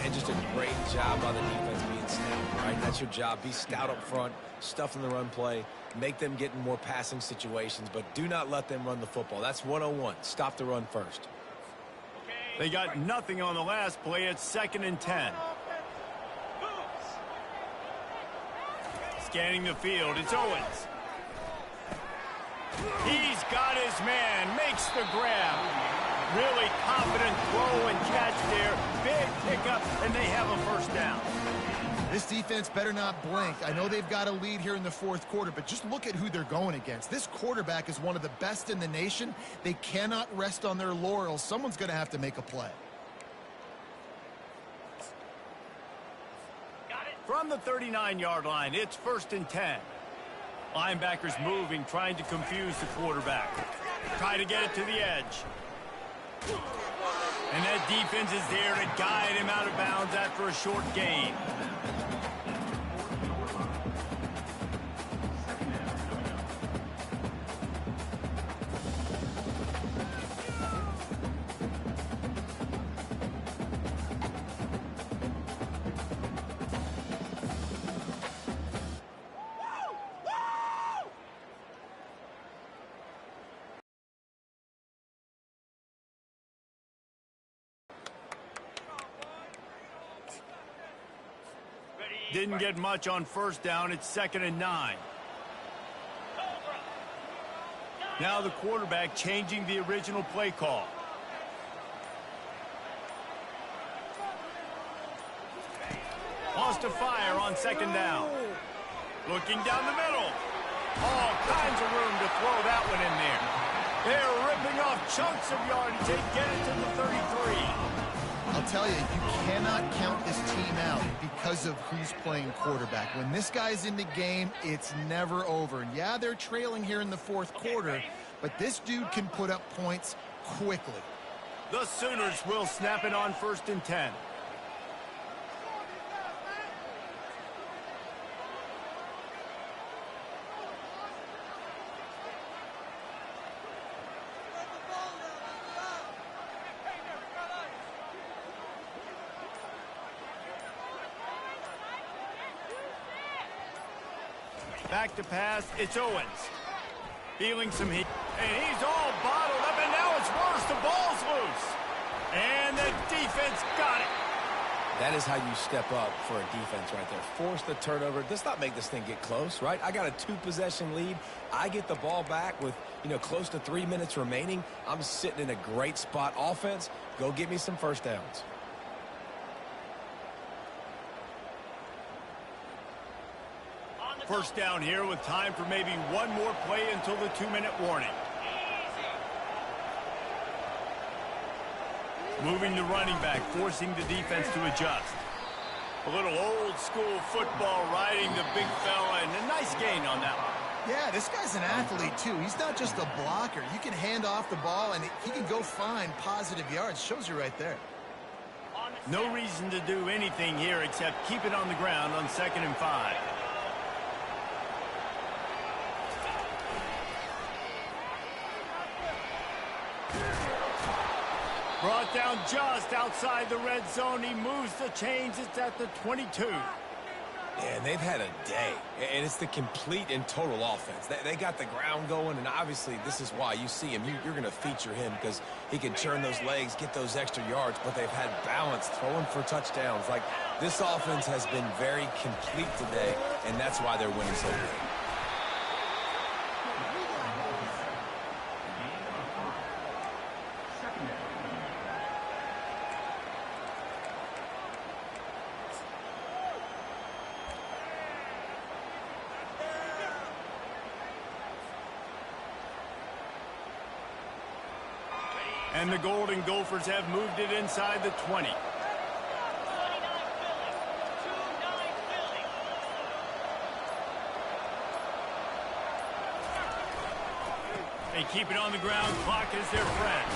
And just a great job by the defense being stout, right? That's your job. Be stout up front, stuff in the run play, make them get in more passing situations, but do not let them run the football. That's 101. Stop the run first. They got nothing on the last play. It's 2nd and 10. Scanning the field, it's Owens. He's got his man, makes the grab. Really confident throw and catch there. Big pickup, and they have a first down. This defense better not blink. I know they've got a lead here in the fourth quarter, but just look at who they're going against. This quarterback is one of the best in the nation. They cannot rest on their laurels. Someone's going to have to make a play. From the 39-yard line, it's 1st and 10. Linebackers moving, trying to confuse the quarterback. Try to get it to the edge. And that defense is there to guide him out of bounds after a short gain. Didn't get much on first down. It's 2nd and 9. Now the quarterback changing the original play call. Wants to fire on 2nd down. Looking down the middle. All kinds of room to throw that one in there. They're ripping off chunks of yardage. They get it to the 33. I'll tell you, you cannot count this team out because of who's playing quarterback. When this guy's in the game, it's never over. And yeah, they're trailing here in the fourth quarter, but this dude can put up points quickly. The Sooners will snap it on 1st and 10. Back to pass, it's Owens. Feeling some heat. And he's all bottled up, and now it's worse. The ball's loose. And the defense got it. That is how you step up for a defense right there. Force the turnover. Let's not make this thing get close, right? I got a 2-possession lead. I get the ball back with, close to 3 minutes remaining. I'm sitting in a great spot. Offense, go get me some first downs. First down here with time for maybe one more play until the 2-minute warning. Moving the running back, forcing the defense to adjust. A little old-school football riding the big fella, and a nice gain on that one. Yeah, this guy's an athlete, too. He's not just a blocker. You can hand off the ball, and he can go find positive yards. Shows you right there. No reason to do anything here except keep it on the ground on 2nd and 5. Brought down just outside the red zone. He moves the chains. It's at the 22. And they've had a day. And it's the complete and total offense. They got the ground going, and obviously this is why you see him. You're going to feature him because he can churn those legs, get those extra yards, but they've had balance, throwing for touchdowns. Like, this offense has been very complete today, and that's why they're winning so good. And the Golden Gophers have moved it inside the 20. They keep it on the ground. Clock is their friend.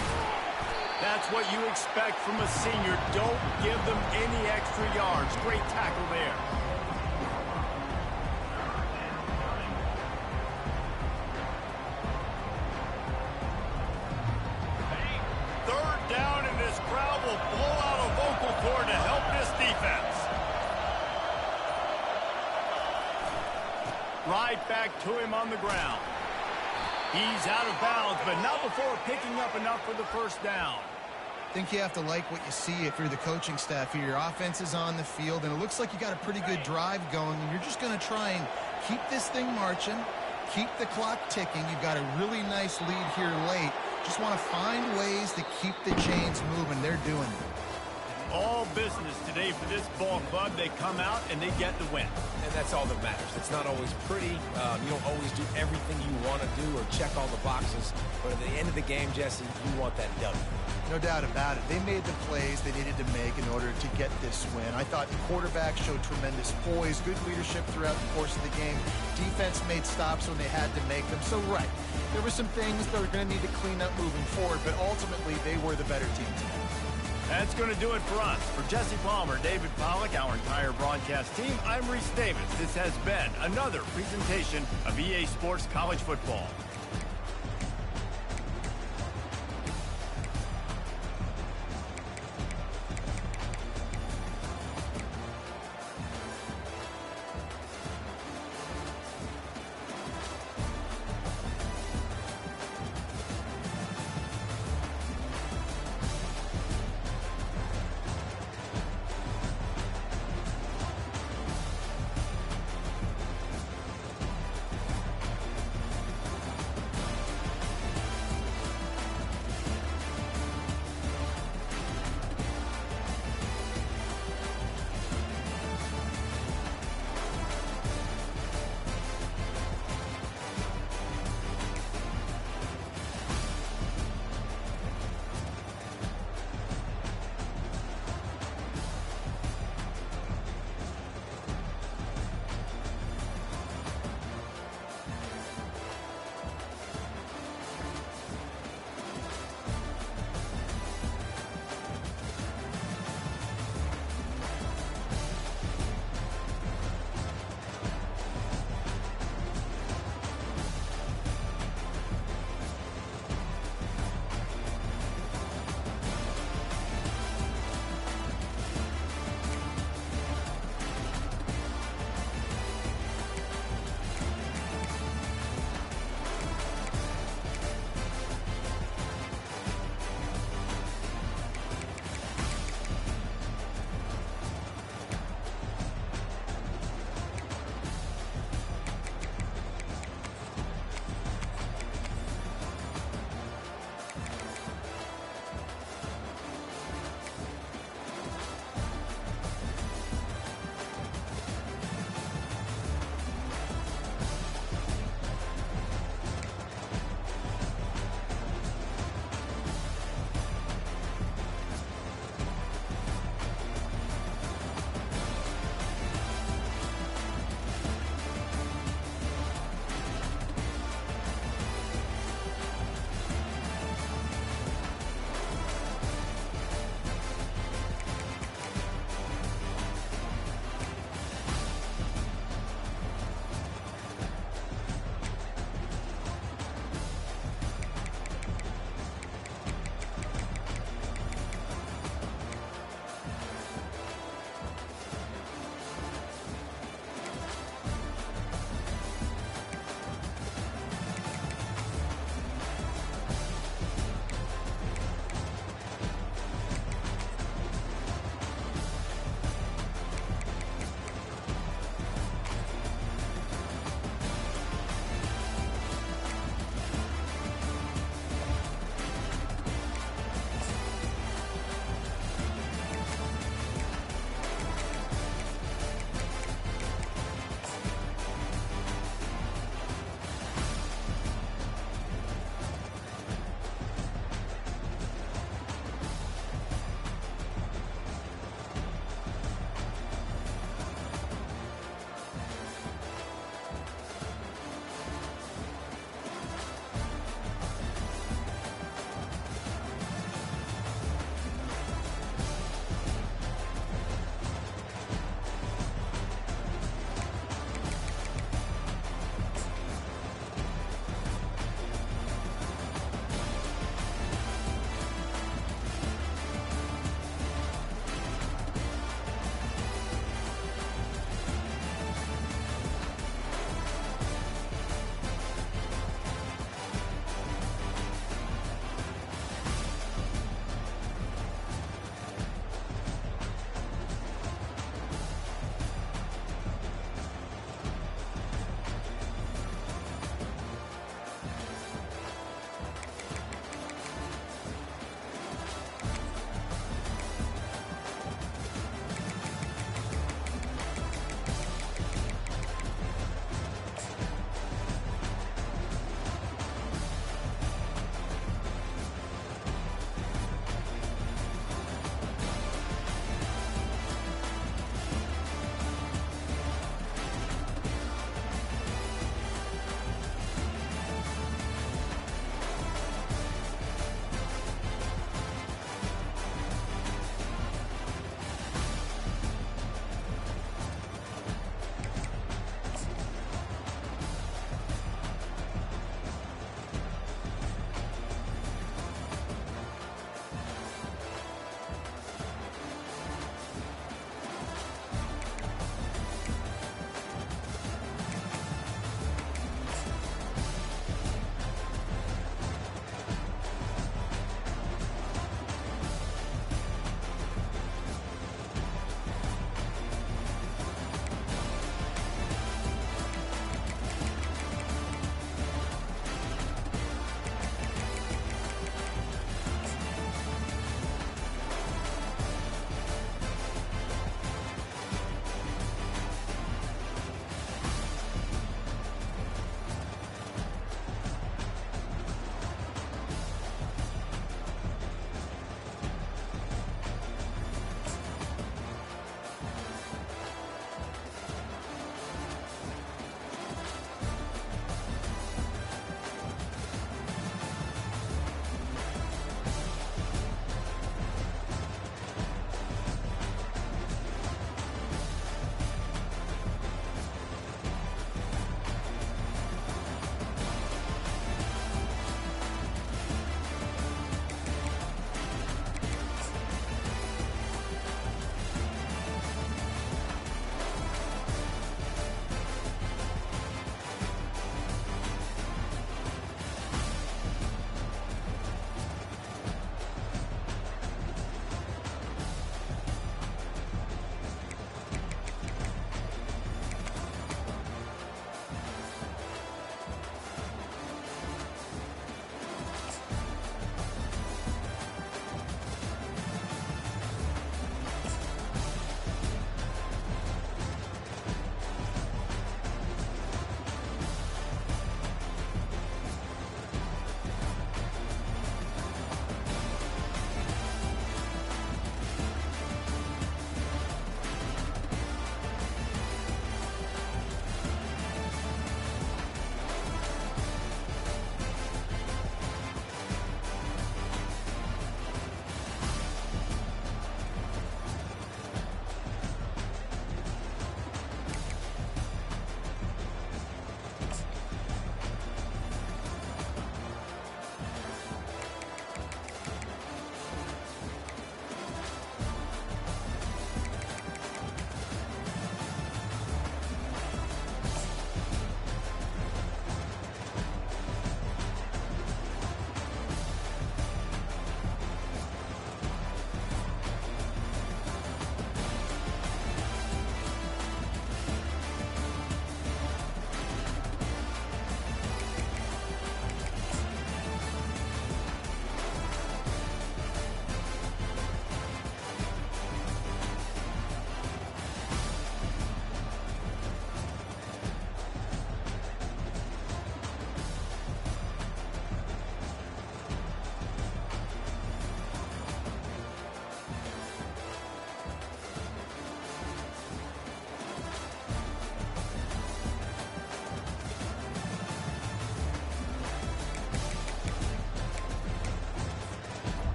That's what you expect from a senior. Don't give them any extra yards. Great tackle there. Right back to him on the ground. He's out of bounds, but not before picking up enough for the first down. I think you have to like what you see if you're the coaching staff here. Your offense is on the field, and it looks like you got a pretty good drive going, and you're just going to try and keep this thing marching, keep the clock ticking. You've got a really nice lead here late. Just want to find ways to keep the chains moving. They're doing it. All business today for this ball club. They come out and they get the win. And that's all that matters. It's not always pretty. You don't always do everything you want to do or check all the boxes. But at the end of the game, Jesse, you want that W. No doubt about it. They made the plays they needed to make in order to get this win. I thought the quarterback showed tremendous poise, good leadership throughout the course of the game. Defense made stops when they had to make them. So, right, there were some things that were going to need to clean up moving forward, but ultimately they were the better team today. That's going to do it for us. For Jesse Palmer, David Pollack, our entire broadcast team, I'm Reese Davis. This has been another presentation of EA Sports College Football.